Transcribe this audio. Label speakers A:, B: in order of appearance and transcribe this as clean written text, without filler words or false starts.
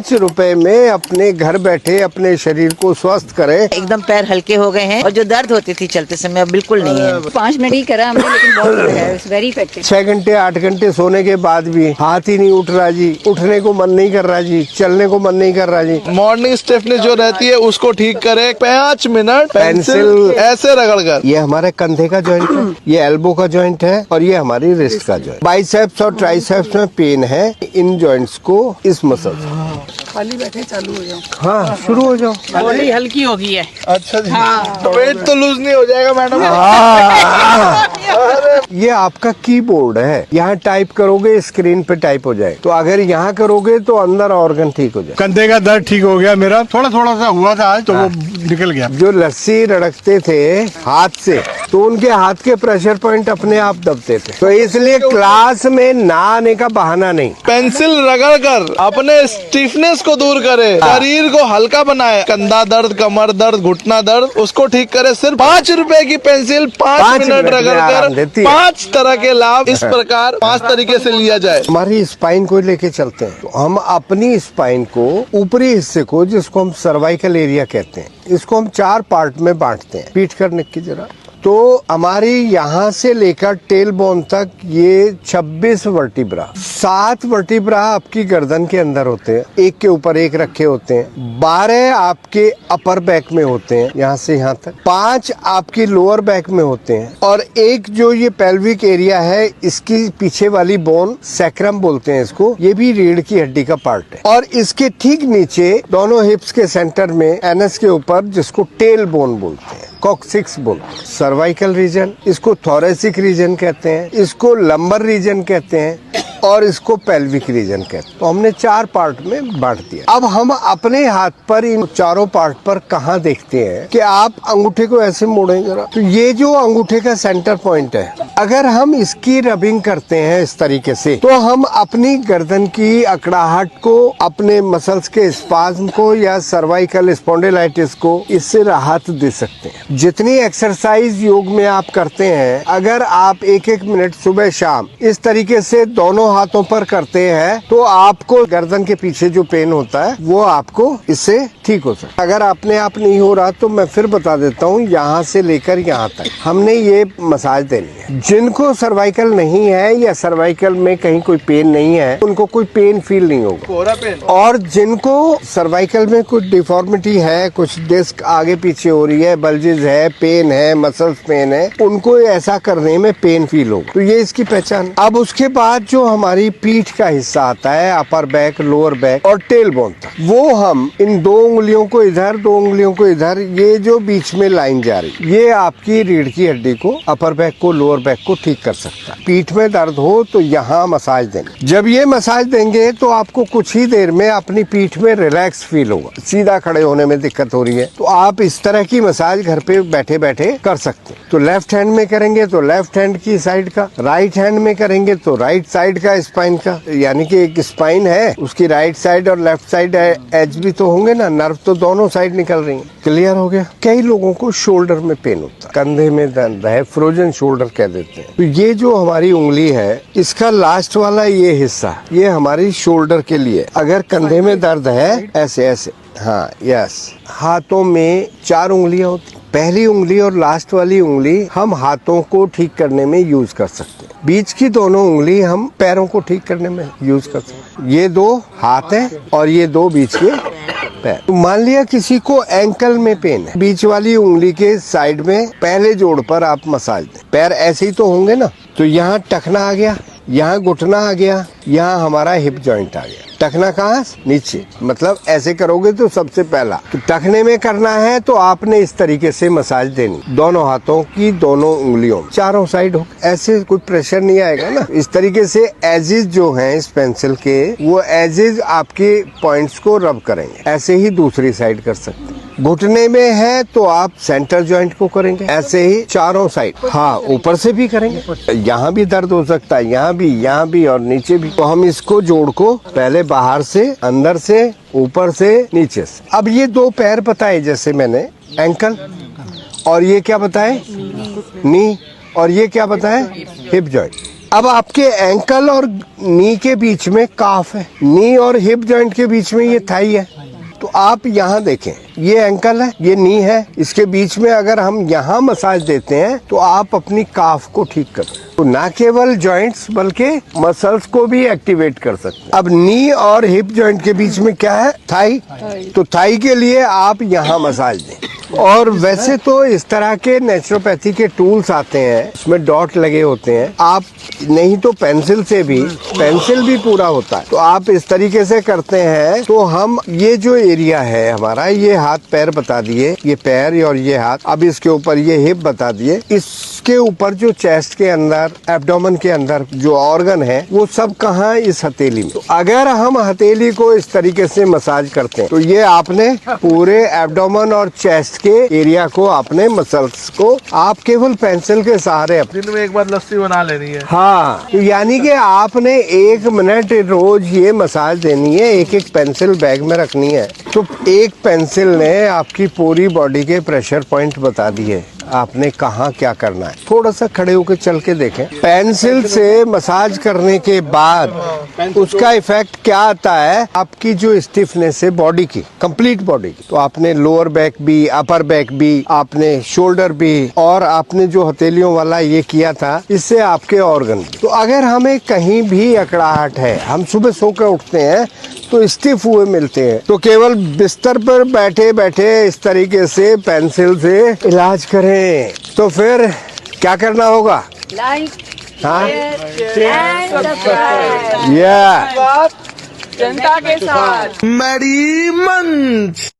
A: 5 रुपए में अपने घर बैठे अपने शरीर को स्वस्थ करें।
B: एकदम पैर हल्के हो गए हैं और जो दर्द होती थी चलते समय अब बिल्कुल नहीं है।
C: 5 मिनट ही करा हमने, लेकिन बहुत है, वेरी इफेक्टिव।
A: 6 घंटे 8 घंटे सोने के बाद भी हाथ ही नहीं उठ रहा जी, उठने को मन नहीं कर रहा जी, चलने को मन नहीं कर रहा जी।
D: मॉर्निंग स्टिफनेस जो रहती है उसको ठीक करे। 5 मिनट पेंसिल ऐसे रगड़ कर।
A: ये हमारे कंधे का जॉइंट है, ये एल्बो का जॉइंट है और ये हमारी रिस्ट का जॉइंट। बाइसेप्स और ट्राइसेप्स में पेन है, इन जॉइंट्स को इस मसल
C: खाली बैठे चालू हो जाओ।
A: हाँ शुरू हो जाओ।
C: बॉडी हल्की हो गई है।
D: अच्छा जी, तो वेट तो लूज नहीं हो जाएगा मैडम?
A: ये आपका कीबोर्ड है, यहाँ टाइप करोगे स्क्रीन पे टाइप हो जाए, तो अगर यहाँ करोगे तो अंदर ऑर्गन ठीक हो जाए।
E: कंधे का दर्द ठीक हो गया मेरा, थोड़ा थोड़ा सा हुआ था आज, तो वो निकल गया।
A: जो लस्सी रड़कते थे हाथ से, तो उनके हाथ के प्रेशर पॉइंट अपने आप दबते थे, तो इसलिए क्लास में ना आने का बहाना नहीं।
D: पेंसिल रगड़ कर अपने स्टिफनेस को दूर करे, शरीर को हल्का बनाए। कंधा दर्द, कमर दर्द, घुटना दर्द, उसको ठीक करे। सिर्फ 5 रुपए की पेंसिल 5 मिनट रगड़ कर 5 तरह के लाभ इस प्रकार 5 तरीके से लिया जाए।
A: हमारी स्पाइन को लेके चलते हैं, तो हम अपनी स्पाइन को ऊपरी हिस्से को, जिसको हम सर्वाइकल एरिया कहते हैं, इसको हम 4 पार्ट में बांटते हैं। पीठ करने की जरा, तो हमारी यहाँ से लेकर टेल बोन तक ये 26 वर्टिब्रा, 7 वर्टिब्रा आपकी गर्दन के अंदर होते हैं, एक के ऊपर एक रखे होते हैं। 12 आपके अपर बैक में होते हैं, यहाँ से यहाँ तक। 5 आपकी लोअर बैक में होते हैं, और एक जो ये पेल्विक एरिया है, इसकी पीछे वाली बोन सैक्रम बोलते हैं इसको, ये भी रीढ़ की हड्डी का पार्ट है। और इसके ठीक नीचे दोनों हिप्स के सेंटर में एनस के ऊपर, जिसको टेल बोन बोलते हैं, कॉक्सिक्स बोन, सर्वाइकल रीजन, इसको थोरेसिक रीजन कहते हैं, इसको लंबर रीजन कहते हैं, और इसको पेल्विक रीजन कहते हैं। तो हमने 4 पार्ट में बांट दिया। अब हम अपने हाथ पर इन चारों पार्ट पर कहाँ देखते हैं कि आप अंगूठे को ऐसे मोड़ेंगे जरा, तो ये जो अंगूठे का सेंटर पॉइंट है, अगर हम इसकी रबिंग करते हैं इस तरीके से, तो हम अपनी गर्दन की अकड़ाहट को, अपने मसल्स के स्पाज्म को या सर्वाइकल स्पॉन्डिलाइटिस को इससे राहत दे सकते हैं। जितनी एक्सरसाइज योग में आप करते हैं, अगर आप 1-1 मिनट सुबह शाम इस तरीके से दोनों हाथों पर करते हैं, तो आपको गर्दन के पीछे जो पेन होता है वो आपको इससे ठीक हो सकता है। अगर अपने आप नहीं हो रहा तो मैं फिर बता देता हूँ, यहाँ से लेकर यहाँ तक हमने ये मसाज देनी है। जिनको सर्वाइकल नहीं है या सर्वाइकल में कहीं कोई पेन नहीं है, उनको कोई पेन फील नहीं होगा। और जिनको सर्वाइकल में कुछ डिफॉर्मिटी है, कुछ डिस्क आगे पीछे हो रही है, बल्जेस है, पेन है, मसल्स पेन है, उनको ऐसा करने में पेन फील होगा। तो ये इसकी पहचान। अब उसके बाद जो हमारी पीठ का हिस्सा आता है, अपर बैक, लोअर बैक और टेल बोन तक, वो हम इन 2 उंगलियों को इधर, 2 उंगलियों को इधर, ये जो बीच में लाइन जा रही, ये आपकी रीढ़ की हड्डी को, अपर बैक को, लोअर बैक को ठीक कर सकता है। पीठ में दर्द हो तो यहाँ मसाज देंगे। जब ये मसाज देंगे तो आपको कुछ ही देर में अपनी पीठ में रिलैक्स फील होगा। सीधा खड़े होने में दिक्कत हो रही है तो आप इस तरह की मसाज घर पे बैठे बैठे कर सकते हैं। तो लेफ्ट हैंड में करेंगे तो लेफ्ट हैंड की साइड का, राइट हैंड में करेंगे तो राइट साइड का स्पाइन का, यानी कि एक स्पाइन है, उसकी राइट साइड और लेफ्ट साइड एज भी तो होंगे ना, नर्व तो दोनों साइड निकल रही है। क्लियर हो गया? कई लोगों को शोल्डर में पेन होता है, कंधे में दर्द है, फ्रोजन शोल्डर कह देते हैं। तो ये जो हमारी उंगली है, इसका लास्ट वाला ये हिस्सा, ये हमारी शोल्डर के लिए। अगर कंधे में दर्द है, ऐसे ऐसे, हाँ यस। हाथों में 4 उंगलियां होती, पहली उंगली और लास्ट वाली उंगली हम हाथों को ठीक करने में यूज कर सकते हैं। बीच की दोनों उंगली हम पैरों को ठीक करने में यूज कर सकते हैं। ये 2 हाथ हैं और ये 2 बीच के पैर। तो मान लिया किसी को एंकल में पेन है, बीच वाली उंगली के साइड में पहले जोड़ पर आप मसाज दें। पैर ऐसे ही तो होंगे ना, तो यहाँ टखना आ गया, यहाँ घुटना आ गया, यहाँ हमारा हिप जॉइंट आ गया। टखना कहाँ? नीचे, मतलब ऐसे करोगे तो सबसे पहला तो टखने में करना है, तो आपने इस तरीके से मसाज देनी, दोनों हाथों की दोनों उंगलियों, चारों साइड हो, ऐसे कोई प्रेशर नहीं आएगा ना। इस तरीके से एजेस जो हैं इस पेंसिल के, वो एजेस आपके पॉइंट्स को रब करेंगे। ऐसे ही दूसरी साइड कर सकते हैं। घुटने में है तो आप सेंटर जॉइंट को करेंगे, ऐसे ही चारों साइड। हाँ, ऊपर से भी करेंगे, यहाँ भी दर्द हो सकता है, यहाँ भी और नीचे भी। तो हम इसको जोड़ को पहले बाहर से, अंदर से, ऊपर से, नीचे से। अब ये 2 पैर बताए जैसे मैंने, एंकल, और ये क्या बताए? नी, और ये क्या बताए? Hip joint. अब आपके एंकल और नी के बीच में काफ है, नी और हिप जॉइंट के बीच में ये थाई है। तो आप यहाँ देखें, ये एंकल है, ये नी है, इसके बीच में अगर हम यहाँ मसाज देते हैं तो आप अपनी काफ को ठीक कर सकते हैं। तो ना केवल जॉइंट्स बल्कि मसल्स को भी एक्टिवेट कर सकते हैं। अब नी और हिप जॉइंट के बीच में क्या है? थाई। तो थाई के लिए आप यहाँ मसाज दें। और वैसे तो इस तरह के नेचुरोपैथी के टूल्स आते हैं, उसमें डॉट लगे होते हैं। आप नहीं तो पेंसिल से भी, पेंसिल भी पूरा होता है, तो आप इस तरीके से करते हैं। तो हम ये जो एरिया है हमारा, ये हाथ पैर बता दिए, ये पैर और ये हाथ, अब इसके ऊपर ये हिप बता दिए, इसके ऊपर जो चेस्ट के अंदर, एब्डोमेन के अंदर जो ऑर्गन है वो सब कहाँ? इस हथेली में। तो अगर हम हथेली को इस तरीके से मसाज करते हैं तो ये आपने पूरे एब्डोमेन और चेस्ट के एरिया को, अपने मसल्स को आप केवल पेंसिल के सहारे
D: दिन में एक बार लस्सी बना लेनी है।
A: हाँ, तो यानी कि आपने 1 मिनट रोज ये मसाज देनी है, एक एक पेंसिल बैग में रखनी है। तो एक पेंसिल ने आपकी पूरी बॉडी के प्रेशर पॉइंट बता दिए, आपने कहाँ क्या करना है। थोड़ा सा खड़े होकर चल के देखें। पेंसिल से मसाज करने के बाद उसका इफेक्ट क्या आता है? आपकी जो स्टिफनेस है बॉडी की, कंप्लीट बॉडी की, तो आपने लोअर बैक भी, अपर बैक भी, आपने शोल्डर भी, और आपने जो हथेलियों वाला ये किया था, इससे आपके ऑर्गन भी। तो अगर हमें कहीं भी अकड़ाहट है, हम सुबह सो के उठते हैं तो स्टिफ हुए मिलते हैं, तो केवल बिस्तर पर बैठे बैठे इस तरीके से पेंसिल से इलाज करें। तो फिर क्या करना होगा? हाँ,
C: जनता के साथ
D: मैडी मंच।